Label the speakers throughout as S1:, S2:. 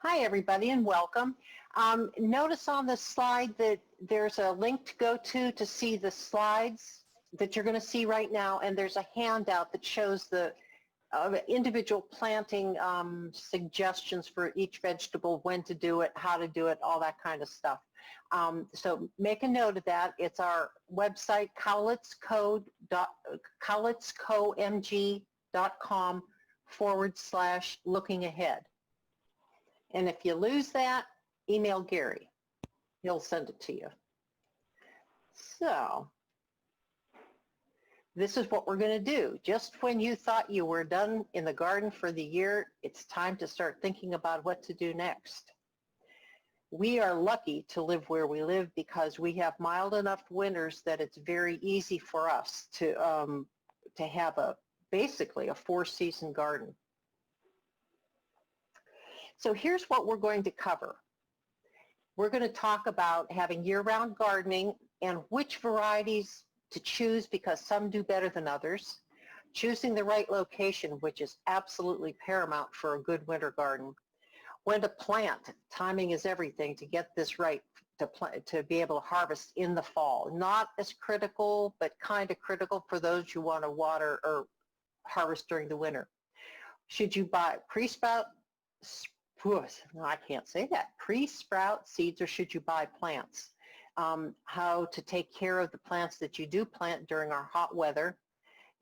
S1: Hi, everybody, and welcome. Notice on the slide that there's a link to go to see the slides that you're going to see right now, and there's a handout that shows the individual planting suggestions for each vegetable, when to do it, how to do it, all that kind of stuff. So make a note of that. It's our website, cowlitzcomg.com/looking ahead. And if you lose that, email Gary. He'll send it to you. So this is what we're going to do. Just when you thought you were done in the garden for the year, it's time to start thinking about what to do next. We are lucky to live where we live because we have mild enough winters that it's very easy for us to have basically a 4-season garden. So here's what we're going to cover. We're going to talk about having year-round gardening and which varieties to choose because some do better than others. Choosing the right location, which is absolutely paramount for a good winter garden. When to plant. Timing is everything to get this right to be able to harvest in the fall. Not as critical, but kind of critical for those who want to water or harvest during the winter. Should you buy pre-sprout? I can't say that. Pre-sprout seeds, or should you buy plants? How to take care of the plants that you do plant during our hot weather.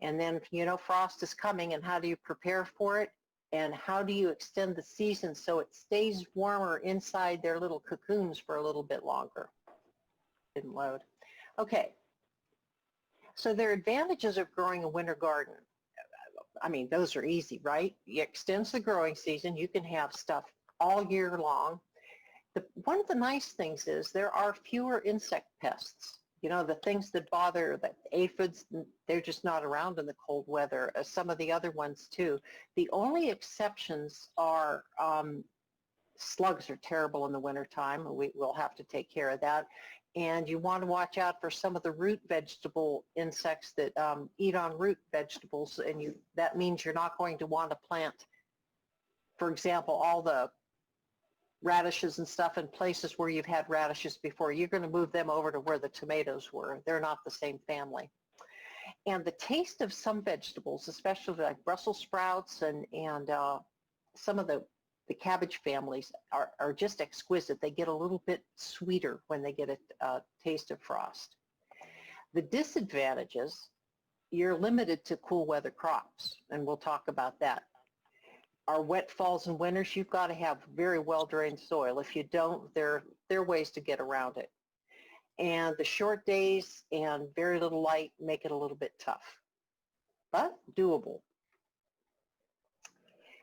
S1: And then, frost is coming, and how do you prepare for it? And how do you extend the season so it stays warmer inside their little cocoons for a little bit longer? Didn't load. Okay. So there are advantages of growing a winter garden. I mean, those are easy, right? It extends the growing season. You can have stuff all year long. One of the nice things is there are fewer insect pests. The things that bother, the aphids, they're just not around in the cold weather. Some of the other ones, too. The only exceptions are slugs are terrible in the wintertime. We'll have to take care of that. And you want to watch out for some of the root vegetable insects that eat on root vegetables, and that means you're not going to want to plant, for example, all the radishes and stuff in places where you've had radishes before. You're going to move them over to where the tomatoes were. They're not the same family. And the taste of some vegetables, especially like Brussels sprouts and some of the cabbage families are just exquisite. They get a little bit sweeter when they get a taste of frost. The disadvantages, you're limited to cool weather crops, and we'll talk about that. Our wet falls and winters, you've got to have very well-drained soil. If you don't, there are ways to get around it. And the short days and very little light make it a little bit tough, but doable.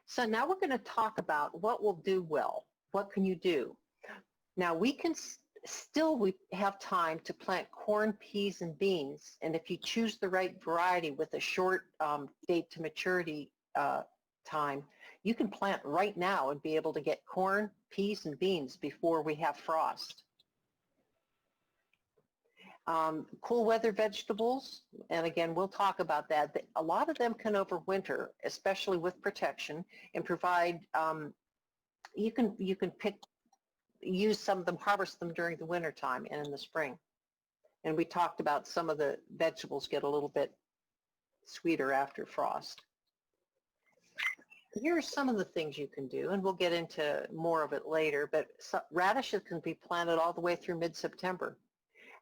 S1: So now we're going to talk about what will do well. What can you do? Now we can we have time to plant corn, peas, and beans. And if you choose the right variety with a short date to maturity time, you can plant right now and be able to get corn, peas, and beans before we have frost. Cool weather vegetables, and again, we'll talk about that. A lot of them can overwinter, especially with protection, and provide, you can use some of them, harvest them during the winter time and in the spring. And we talked about some of the vegetables get a little bit sweeter after frost. Here are some of the things you can do, and we'll get into more of it later, but radishes can be planted all the way through mid-September.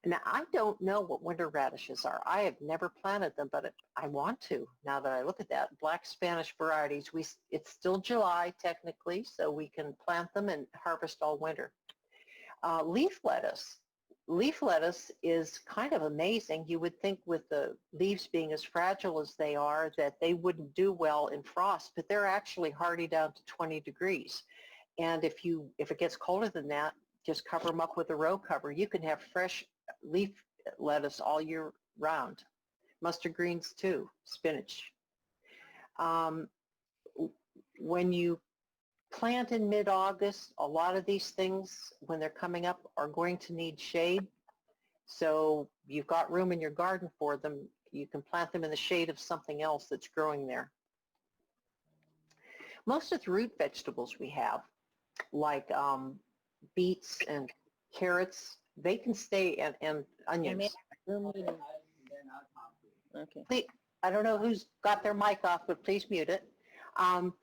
S1: Now, I don't know what winter radishes are. I have never planted them, but I want to now that I look at that. Black Spanish varieties, it's still July technically, so we can plant them and harvest all winter. Leaf lettuce. Leaf lettuce is kind of amazing. You would think with the leaves being as fragile as they are that they wouldn't do well in frost, but they're actually hardy down to 20 degrees. And if it gets colder than that, just cover them up with a row cover. You can have fresh leaf lettuce all year round. Mustard greens too, spinach. When you plant in mid-August, a lot of these things, when they're coming up, are going to need shade. So you've got room in your garden for them. You can plant them in the shade of something else that's growing there. Most of the root vegetables we have like beets and carrots. They can stay, and onions.
S2: Okay.
S1: Please, I don't know who's got their mic off, but please mute it. Um,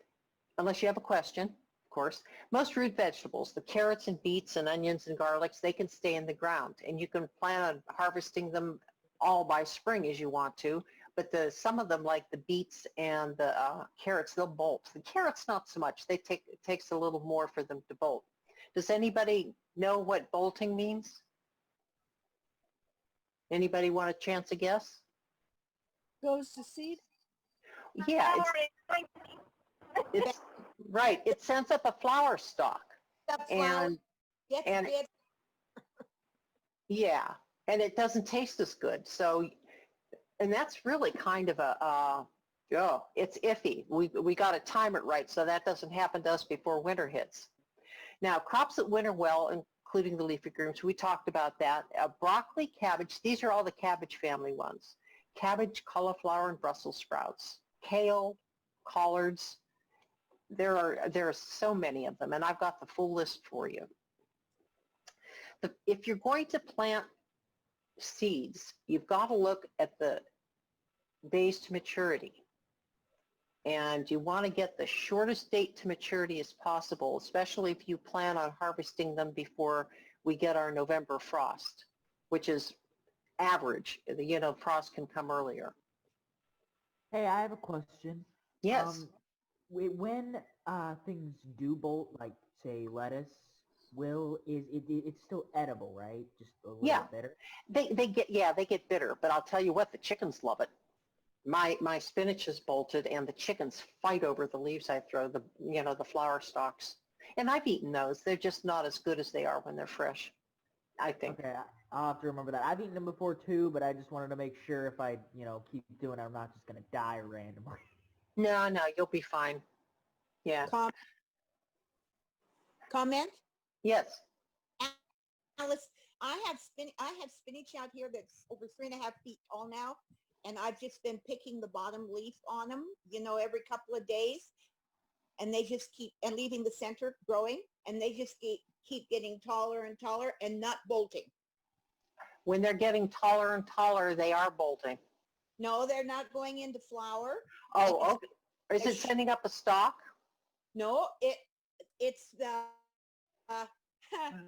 S1: unless you have a question, of course. Most root vegetables, the carrots and beets and onions and garlics, they can stay in the ground, and you can plan on harvesting them all by spring as you want to. But some of them, like the beets and the carrots, they'll bolt. The carrots, not so much. It takes a little more for them to bolt. Does anybody know what bolting means? Anybody want a chance to guess?
S2: Goes to seed?
S1: Yeah, it's right. It sends up a flower stalk,
S3: The flower
S1: and
S3: gets
S1: and
S3: bit.
S1: yeah, and it doesn't taste as good. So, and that's really kind of it's iffy. We got to time it right so that doesn't happen to us before winter hits. Now, crops that winter well, including the leafy greens, we talked about that. Broccoli, cabbage, these are all the cabbage family ones. Cabbage, cauliflower, and Brussels sprouts. Kale, collards. There are so many of them, and I've got the full list for you. If you're going to plant seeds, you've got to look at the days to maturity. And you want to get the shortest date to maturity as possible, especially if you plan on harvesting them before we get our November frost, which is average. You know, frost can come earlier.
S4: Hey, I have a question.
S1: Yes.
S4: When things do bolt, like say lettuce, it's still edible, right? Just a little
S1: Yeah.
S4: bitter.
S1: They get bitter, but I'll tell you what, the chickens love it. My spinach is bolted, and the chickens fight over the leaves I throw, the flower stalks. And I've eaten those. They're just not as good as they are when they're fresh, I think.
S4: Okay, I'll have to remember that. I've eaten them before too, but I just wanted to make sure if I, keep doing it, I'm not just gonna die randomly.
S1: No, you'll be fine. Yeah.
S3: Comment?
S1: Yes.
S3: Alice, I have spinach out here that's over 3.5 feet tall now, and I've just been picking the bottom leaf on them, every couple of days, and they just keep, and leaving the center growing, and they just keep getting taller and taller and not bolting.
S1: When they're getting taller and taller, they are bolting.
S3: No, they're not going into flower.
S1: Oh, okay. Is it sending up a stalk?
S3: No, it's the,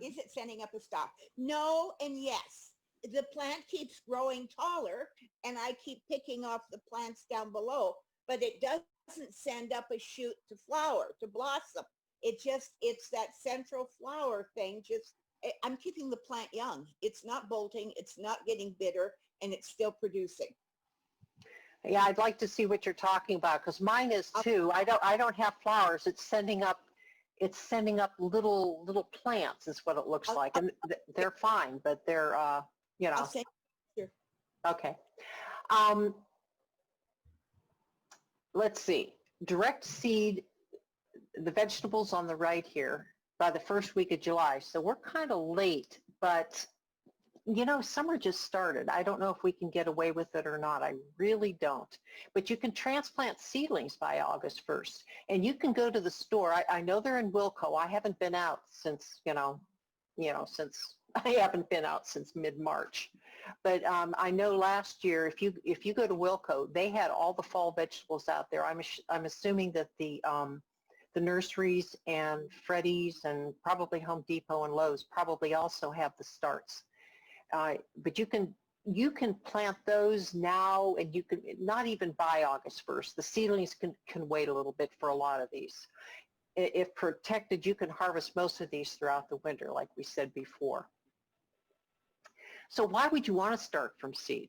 S3: is it sending up a stalk? No and yes. The plant keeps growing taller, and I keep picking off the plants down below, but it doesn't send up a shoot to flower, to blossom. It's that central flower thing. I'm keeping the plant young. It's not bolting, it's not getting bitter, and it's still producing.
S1: Yeah, I'd like to see what you're talking about, because mine is too. I don't have flowers. It's sending up little plants is what it looks like, and they're fine, but they're
S3: I'll send you.
S1: Okay. Let's see. Direct seed the vegetables on the right here by the first week of July. So we're kind of late, but summer just started. I don't know if we can get away with it or not. I really don't. But you can transplant seedlings by August 1st. And you can go to the store. I know they're in Wilco. I haven't been out since, since I haven't been out since mid-March. But I know last year, if you go to Wilco, they had all the fall vegetables out there. I'm assuming that the nurseries and Freddy's and probably Home Depot and Lowe's probably also have the starts. But you can plant those now, and you can not even by August 1st. The seedlings can wait a little bit for a lot of these. If protected, you can harvest most of these throughout the winter, like we said before. So why would you want to start from seed?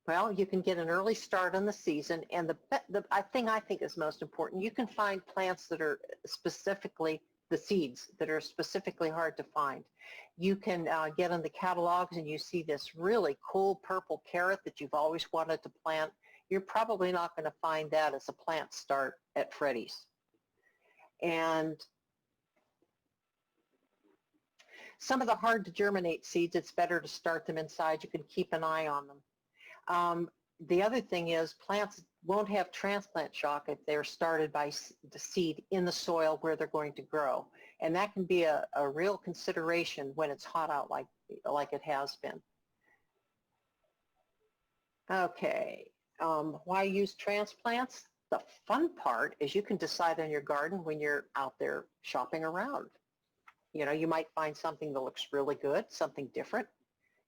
S1: Well, you can get an early start on the season, and the thing I think is most important, you can find plants that are specifically the seeds that are specifically hard to find. You can get in the catalogs and you see this really cool purple carrot that you've always wanted to plant. You're probably not going to find that as a plant start at Freddy's. And some of the hard to germinate seeds, it's better to start them inside. You can keep an eye on them. The other thing is plants won't have transplant shock if they're started by the seed in the soil where they're going to grow. And that can be a real consideration when it's hot out like it has been. Okay, why use transplants? The fun part is you can decide on your garden when you're out there shopping around. You know, you might find something that looks really good, something different,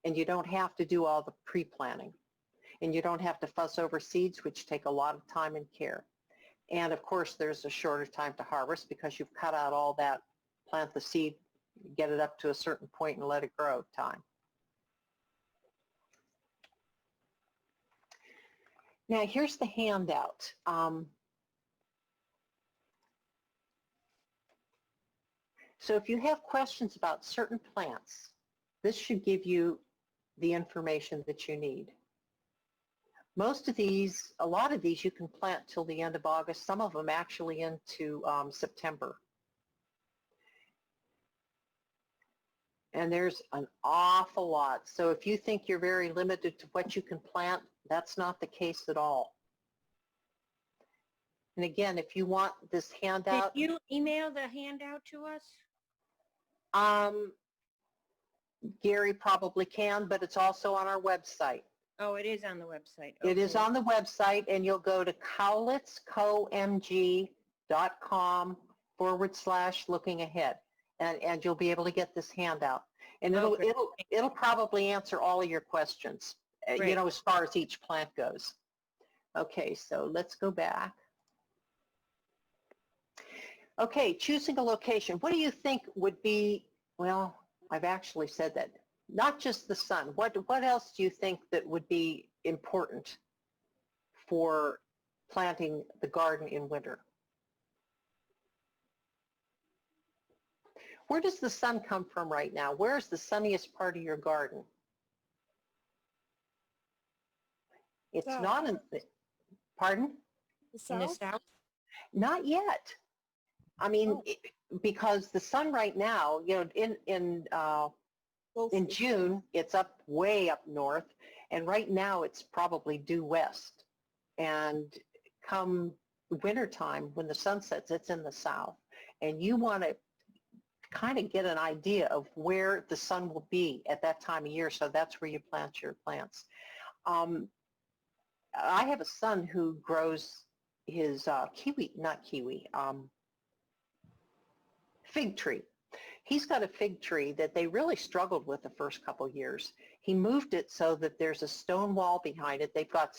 S1: and you don't have to do all the pre-planting. And you don't have to fuss over seeds, which take a lot of time and care. And of course, there's a shorter time to harvest because you've cut out all that plant the seed, get it up to a certain point and let it grow time. Now here's the handout. So if you have questions about certain plants, this should give you the information that you need. Most of these, a lot of these you can plant till the end of August, some of them actually into September. And there's an awful lot. So if you think you're very limited to what you can plant, that's not the case at all. And again, if you want this handout.
S5: Did you email the handout to us?
S1: Gary probably can, but it's also on our website.
S5: Oh, it is on the website.
S1: It is
S5: Okay.
S1: on the website, and you'll go to cowlitzcomg.com/looking ahead, and you'll be able to get this handout. And
S5: Okay.
S1: it'll probably answer all of your questions, you
S5: Great.
S1: know, as far as each plant goes. Okay, so let's go back. Okay, choosing a location. What do you think would be, well, I've actually said that. Not just the sun. What else do you think that would be important for planting the garden in winter? Where does the sun come from right now? Where's the sunniest part of your garden? It's
S2: South.
S1: not in, pardon?
S2: The
S5: In the
S2: south?
S5: south?
S1: Not yet. I mean,
S2: Oh.
S1: because the sun right now, you know,
S2: Both
S1: in
S2: is-
S1: June, it's up way up north, and right now it's probably due west. And come wintertime, when the sun sets, it's in the south. And you want to kind of get an idea of where the sun will be at that time of year, so that's where you plant your plants. I have a son who grows his fig tree. He's got a fig tree that they really struggled with the first couple years. He moved it so that there's a stone wall behind it. They've got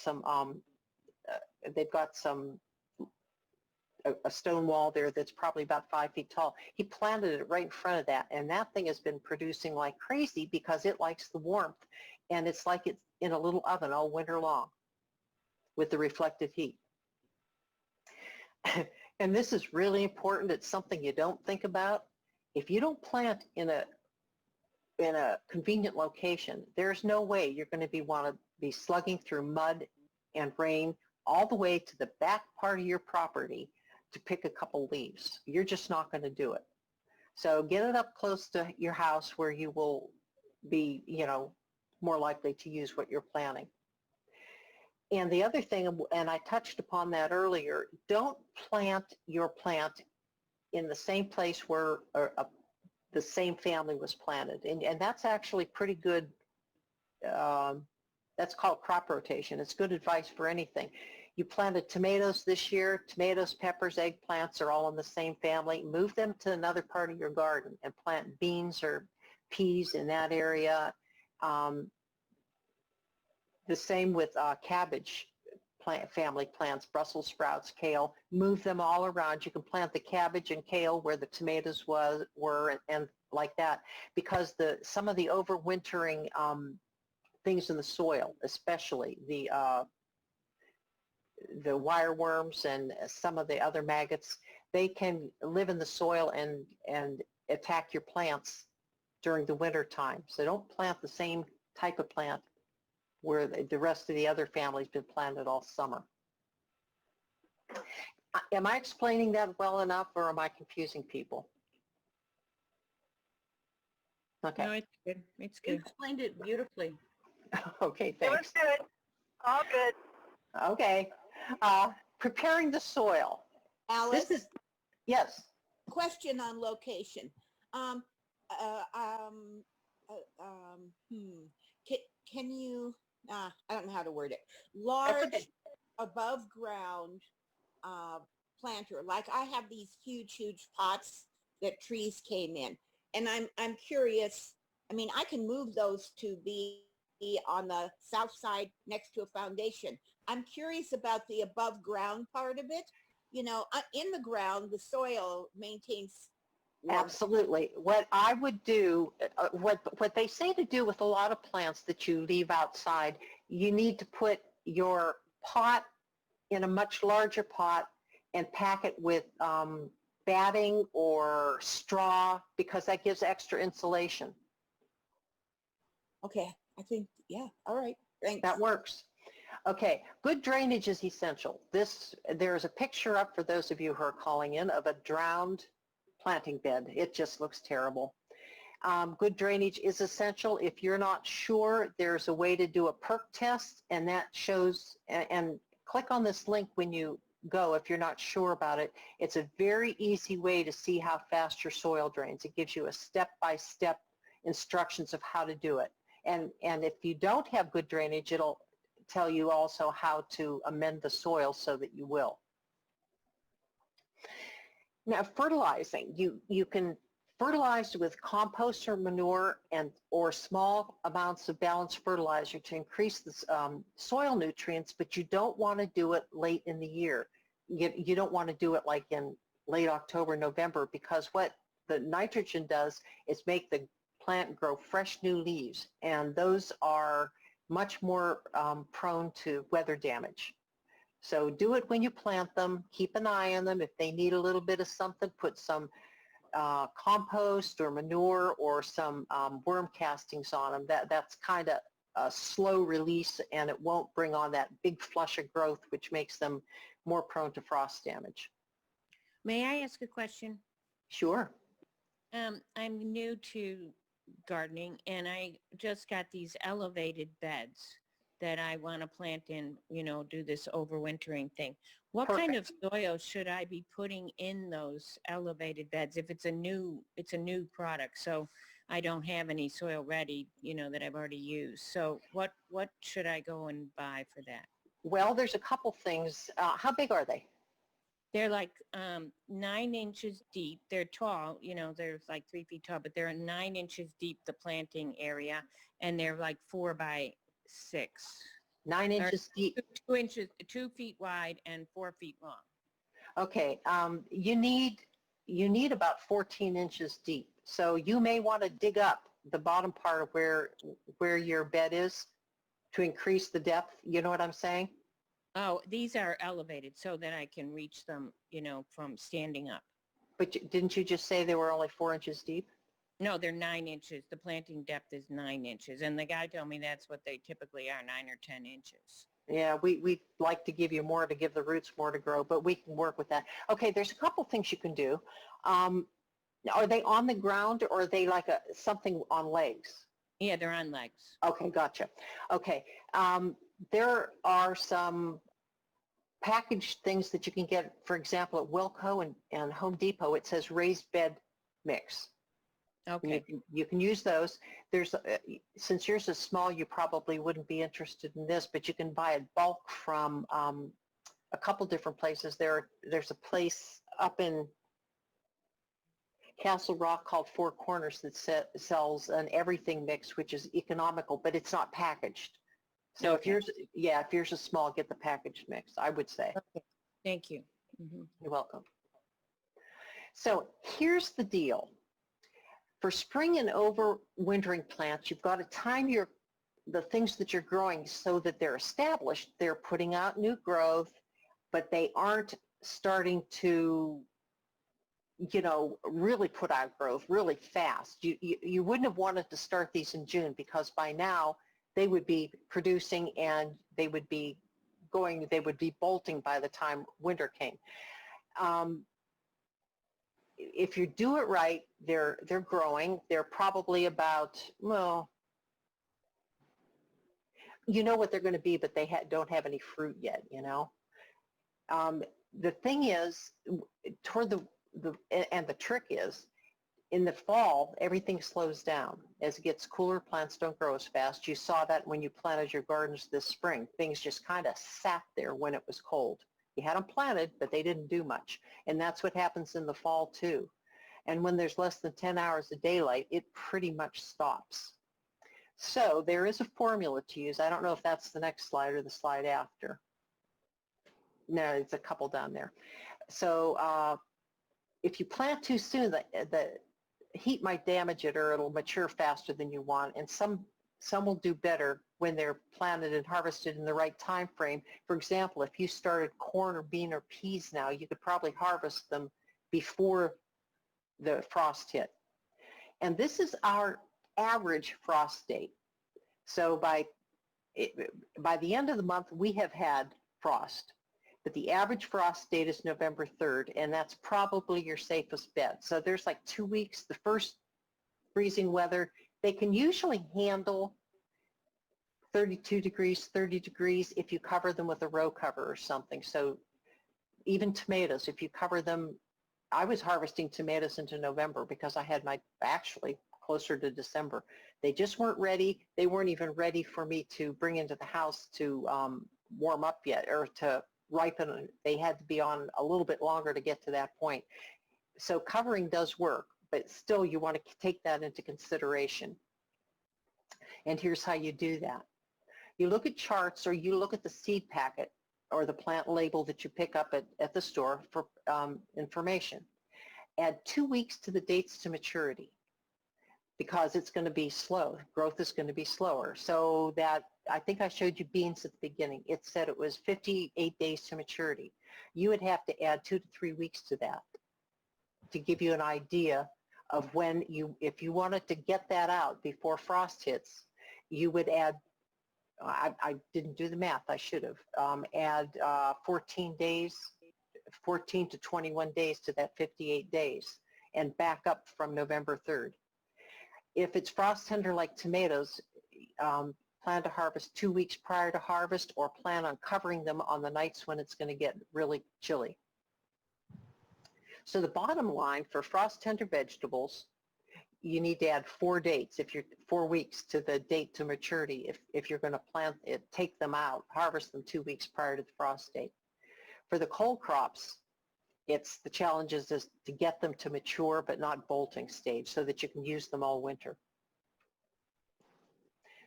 S1: a stone wall there that's probably about 5 feet tall. He planted it right in front of that, and that thing has been producing like crazy because it likes the warmth, and it's like it's in a little oven all winter long with the reflective heat. And this is really important. It's something you don't think about. If you don't plant in a convenient location, there's no way you're going to want to be slugging through mud and rain all the way to the back part of your property to pick a couple leaves. You're just not going to do it. So get it up close to your house where you will be, you know, more likely to use what you're planting. And the other thing, and I touched upon that earlier, don't plant your plant in the same place where the same family was planted. And that's actually pretty good. That's called crop rotation. It's good advice for anything. You planted tomatoes this year, tomatoes, peppers, eggplants are all in the same family. Move them to another part of your garden and plant beans or peas in that area. The same with cabbage family plants, Brussels sprouts, kale. Move them all around. You can plant the cabbage and kale where the tomatoes were and like that, because some of the overwintering things in the soil, especially the wireworms and some of the other maggots, they can live in the soil and attack your plants during the winter time. So don't plant the same type of plant where the rest of the other family's been planted all summer. Am I explaining that well enough, or am I confusing people? Okay.
S5: No, it's good. It's
S6: You
S5: good.
S6: explained it beautifully.
S1: Okay,
S7: It was
S1: thanks.
S7: good. All good.
S1: Okay. Preparing the soil.
S3: Alice,
S1: This is, yes.
S3: question on location. Um, uh, um, can you, I don't know how to word it. Large
S1: okay.
S3: above ground planter. Like I have these huge pots that trees came in. And I'm curious, I mean, I can move those to be on the south side next to a foundation. I'm curious about the above ground part of it. You know, in the ground, the soil maintains warmth.
S1: Absolutely. What I would do, what they say to do with a lot of plants that you leave outside, you need to put your pot in a much larger pot and pack it with batting or straw because that gives extra insulation.
S3: Okay, I think, yeah, all right, thanks.
S1: That works. Okay, good drainage is essential. There's a picture up for those of you who are calling in of a drowned planting bed. It just looks terrible. Good drainage is essential. If you're not sure, there's a way to do a perk test, and that shows, and click on this link when you go if you're not sure about it. It's a very easy way to see how fast your soil drains. It gives you a step-by-step instructions of how to do it. And if you don't have good drainage, it'll tell you also how to amend the soil so that you will. Now, fertilizing, you can fertilize with compost or manure or small amounts of balanced fertilizer to increase the soil nutrients, but you don't want to do it late in the year. You don't want to do it like in late October, November, because what the nitrogen does is make the plant grow fresh new leaves, and those are much more prone to weather damage. So do it when you plant them. Keep an eye on them. If they need a little bit of something, put some compost or manure or some worm castings on them. That's kind of a slow release, and it won't bring on that big flush of growth, which makes them more prone to frost damage.
S5: May I ask a question?
S1: Sure.
S5: I'm new to gardening, and I just got these elevated beds that I want to plant in, do this overwintering thing. What kind of soil should I be putting in those elevated beds if it's a new product? So I don't have any soil ready, that I've already used. So what should I go and buy for that?
S1: Well, there's a couple things. How big are they?
S5: They're like 9 inches deep. They're tall, they're like 3 feet tall, but they're 9 inches deep, the planting area, and they're like 4 by 6.
S1: 9 inches deep.
S5: 2 feet wide and 4 feet long.
S1: Okay, you need about 14 inches deep. So you may want to dig up the bottom part of where your bed is to increase the depth. You know what I'm saying?
S5: Oh, these are elevated so that I can reach them, from standing up.
S1: But didn't you just say they were only 4 inches deep?
S5: No, they're 9 inches. The planting depth is 9 inches. And the guy told me that's what they typically are, 9 or 10 inches.
S1: Yeah, we like to give you more to give the roots more to grow, but we can work with that. Okay, there's a couple things you can do. Are they on the ground, or are they like something on legs?
S5: Yeah, they're on legs.
S1: Okay, gotcha. Okay, there are some packaged things that you can get, for example, at Wilco and Home Depot. It says raised bed mix.
S5: Okay.
S1: You can use those. There's since yours is small, you probably wouldn't be interested in this, but you can buy it bulk from a couple different places. There's a place up in Castle Rock called Four Corners that sells an everything mix, which is economical, but it's not packaged. So
S5: Okay.
S1: if yours is small, get the packaged mix, I would say.
S5: Okay. Thank you. Mm-hmm.
S1: You're welcome. So here's the deal. For spring and overwintering plants, you've got to time the things that you're growing so that they're established. They're putting out new growth, but they aren't starting to, really put out growth really fast. You wouldn't have wanted to start these in June, because by now they would be producing and they would be bolting by the time winter came. If you do it right, they're growing. They're probably about, well, you know what they're going to be, but they don't have any fruit yet, The thing is, toward the and the trick is, in the fall, everything slows down. As it gets cooler, plants don't grow as fast. You saw that when you planted your gardens this spring. Things just kind of sat there when it was cold. You had them planted, but they didn't do much. And that's what happens in the fall too. And when there's less than 10 hours of daylight, it pretty much stops. So there is a formula to use. I don't know if that's the next slide or the slide after. No, it's a couple down there. So if you plant too soon, the heat might damage it, or it'll mature faster than you want. And some will do better when they're planted and harvested in the right time frame. For example, if you started corn or bean or peas now, you could probably harvest them before the frost hit. And this is our average frost date. So by the end of the month, we have had frost. But the average frost date is November 3rd, and that's probably your safest bet. So there's like 2 weeks, the first freezing weather. They can usually handle 32 degrees, 30 degrees if you cover them with a row cover or something. So even tomatoes, if you cover them, I was harvesting tomatoes into November because I had actually closer to December. They just weren't ready. They weren't even ready for me to bring into the house to warm up yet, or to ripen. They had to be on a little bit longer to get to that point. So covering does work, but still you want to take that into consideration. And here's how you do that. You look at charts, or you look at the seed packet or the plant label that you pick up at the store for information. Add 2 weeks to the dates to maturity, because it's going to be slow. Growth is going to be slower. So that, I think I showed you beans at the beginning. It said it was 58 days to maturity. You would have to add 2 to 3 weeks to that to give you an idea of when if you wanted to get that out before frost hits, you would add, I didn't do the math, I should have, add 14 to 21 days to that 58 days and back up from November 3rd. If it's frost tender like tomatoes, plan to harvest 2 weeks prior to harvest, or plan on covering them on the nights when it's going to get really chilly. So the bottom line for frost tender vegetables, you need to add 4 dates, 4 weeks to the date to maturity if you're going to plant it, take them out, harvest them 2 weeks prior to the frost date. For the cold crops, the challenge is to get them to mature but not bolting stage, so that you can use them all winter.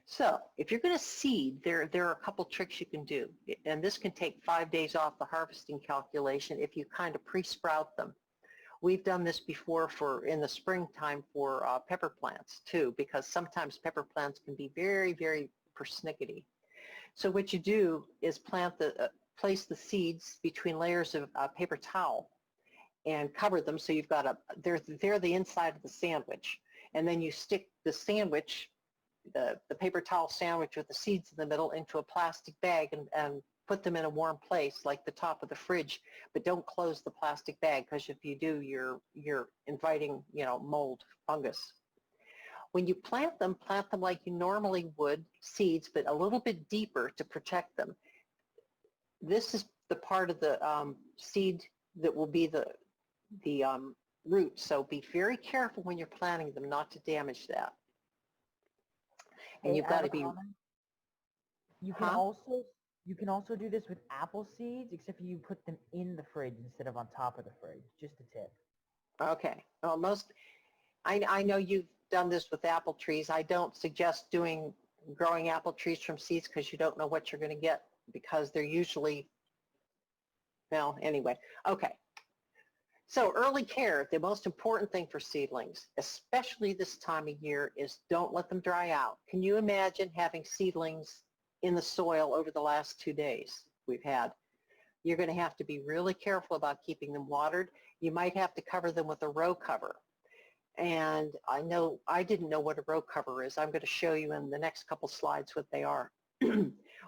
S1: So if you're going to seed, there are a couple tricks you can do. And this can take 5 days off the harvesting calculation if you kind of pre-sprout them. We've done this before in the springtime for pepper plants too, because sometimes pepper plants can be very, very persnickety. So what you do is place the seeds between layers of paper towel and cover them, so you've got they're the inside of the sandwich. And then you stick the sandwich, the paper towel sandwich with the seeds in the middle, into a plastic bag and put them in a warm place like the top of the fridge, but don't close the plastic bag, because if you do, you're inviting, mold, fungus. When you plant them like you normally would seeds, but a little bit deeper to protect them. This is the part of the seed that will be the root, so be very careful when you're planting them not to damage that. And you've got to be...
S4: You can also do this with apple seeds, except you put them in the fridge instead of on top of the fridge. Just a tip.
S1: Okay. Well, I know you've done this with apple trees. I don't suggest growing apple trees from seeds, because you don't know what you're going to get, because they're usually, well, anyway. Okay. So early care, the most important thing for seedlings, especially this time of year, is don't let them dry out. Can you imagine having seedlings in the soil over the last 2 days we've had? You're going to have to be really careful about keeping them watered. You might have to cover them with a row cover. And I didn't know what a row cover is. I'm going to show you in the next couple slides what they are.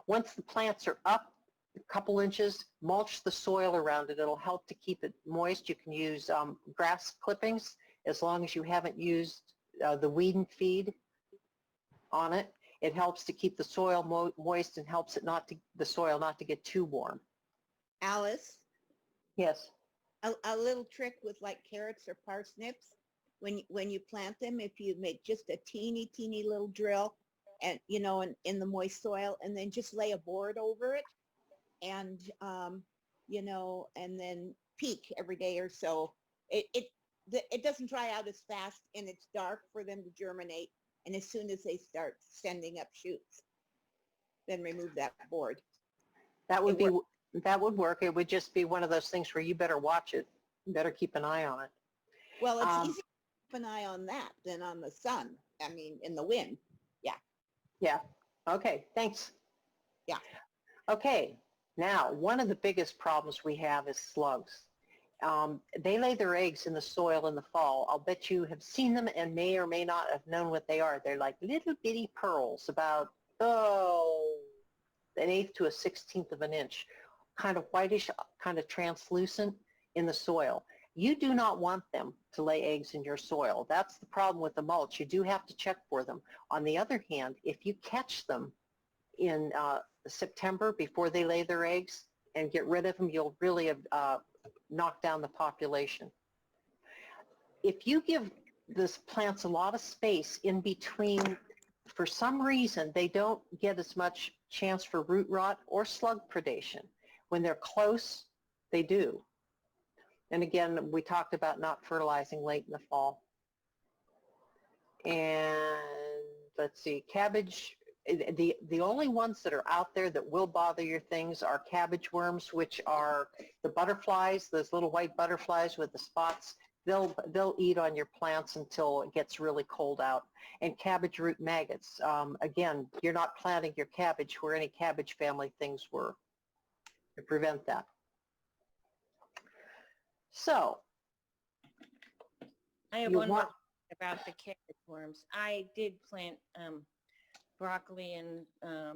S1: Once the plants are up a couple inches, mulch the soil around it. It'll help to keep it moist. You can use grass clippings, as long as you haven't used the weed and feed on it. It helps to keep the soil moist and helps the soil not to get too warm.
S3: Alice,
S1: Yes.
S3: a little trick with like carrots or parsnips, when you plant them, if you make just a teeny little drill, and in the moist soil, and then just lay a board over it, and and then peek every day or so. It doesn't dry out as fast, and it's dark for them to germinate. And as soon as they start sending up shoots, then remove that board.
S1: That would
S3: It
S1: be,
S3: works.
S1: that would work. It would just be one of those things where you better watch it. You better keep an eye on it.
S3: Well, it's
S1: Um,
S3: easier to keep an eye on that than on the sun. I mean, in the wind.
S1: Yeah. Okay. Thanks.
S3: Yeah.
S1: Okay. Now, one of the biggest problems we have is slugs. They lay their eggs in the soil in the fall. I'll bet you have seen them and may or may not have known what they are. They're like little bitty pearls, about, an eighth to a 16th of an inch, kind of whitish, kind of translucent in the soil. You do not want them to lay eggs in your soil. That's the problem with the mulch. You do have to check for them. On the other hand, if you catch them in September before they lay their eggs and get rid of them, you'll really have knocked down the population. If you give these plants a lot of space in between, for some reason, they don't get as much chance for root rot or slug predation. When they're close, they do. And again, we talked about not fertilizing late in the fall. And let's see, cabbage, the only ones that are out there that will bother your things are cabbage worms, which are the butterflies, those little white butterflies with the spots. They'll eat on your plants until it gets really cold out. And cabbage root maggots. Again, you're not planting your cabbage where any cabbage family things were, to prevent that. So,
S5: I have
S1: you
S5: one more
S1: want,
S5: about the cabbage worms. I did plant broccoli and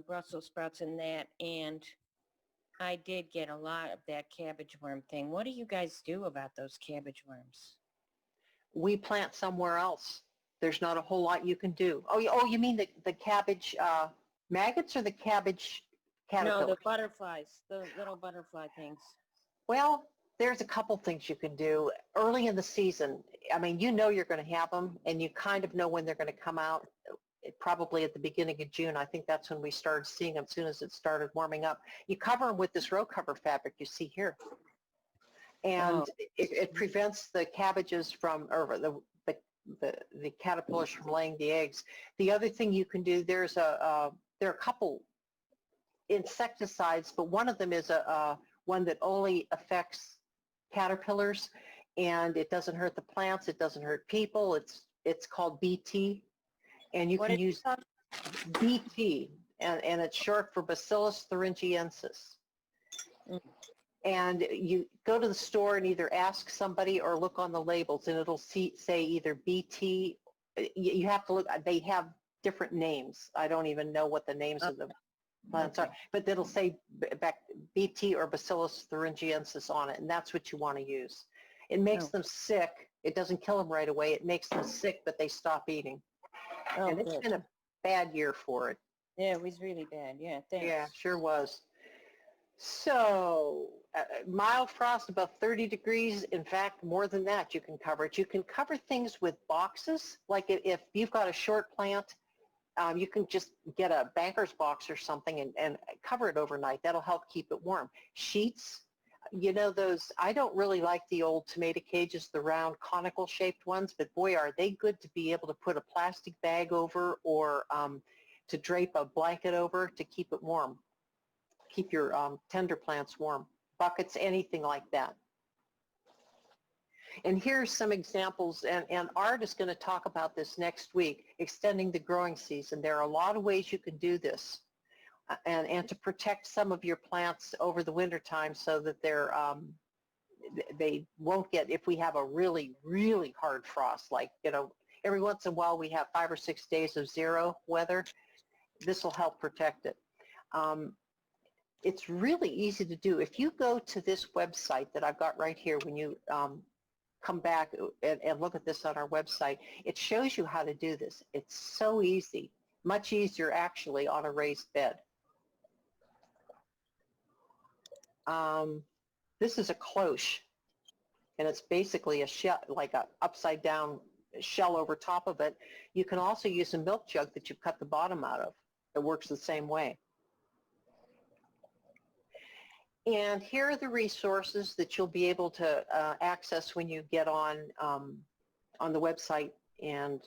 S5: Brussels sprouts and that, and I did get a lot of that cabbage worm thing. What do you guys do about those cabbage worms?
S1: we plant somewhere else. There's not a whole lot you can do. You mean the cabbage maggots or the cabbage caterpillars?
S5: No, the butterflies, the little butterfly things.
S1: Well, there's a couple things you can do early in the season. I mean, you know you're going to have them, and you kind of know when they're going to come out. Probably at the beginning of June. I think that's when we started seeing them, as soon as it started warming up. You cover them with this row cover fabric you see here. And it prevents the cabbages from, or the caterpillars from laying the eggs. The other thing you can do, there are a couple insecticides, but one of them is one that only affects caterpillars, and it doesn't hurt the plants, it doesn't hurt people. It's called BT, and you can use BT, and it's short for Bacillus thuringiensis.
S5: Mm.
S1: And you go to the store and either ask somebody or look on the labels, and it'll say either BT. You have to look. They have different names. I don't even know what the names of the plants are, but it'll say back BT or Bacillus thuringiensis on it, and that's what you want to use. It makes them sick. It doesn't kill them right away. It makes them sick, but they stop eating. And it's been a bad year for it.
S5: Yeah, it was really bad. Yeah, thanks.
S1: Yeah, sure was. So mild frost above 30 degrees. In fact, more than that, you can cover it. You can cover things with boxes. Like if you've got a short plant, you can just get a banker's box or something and cover it overnight. That'll help keep it warm. Sheets, you know those, I don't really like the old tomato cages, the round conical shaped ones, but boy, are they good to be able to put a plastic bag over, or to drape a blanket over to keep it warm. Keep your tender plants warm. Buckets, anything like that. And here's some examples, and Art is going to talk about this next week, extending the growing season. There are a lot of ways you can do this, and to protect some of your plants over the winter time so that they won't get, if we have a really, really hard frost, like, every once in a while we have 5 or 6 days of zero weather, this will help protect it. It's really easy to do. If you go to this website that I've got right here, when you come back and look at this on our website, it shows you how to do this. It's so easy, much easier actually on a raised bed. This is a cloche. and it's basically a shell, like a upside down shell over top of it. You can also use a milk jug that you've cut the bottom out of. It works the same way. And here are the resources that you'll be able to access when you get on the website and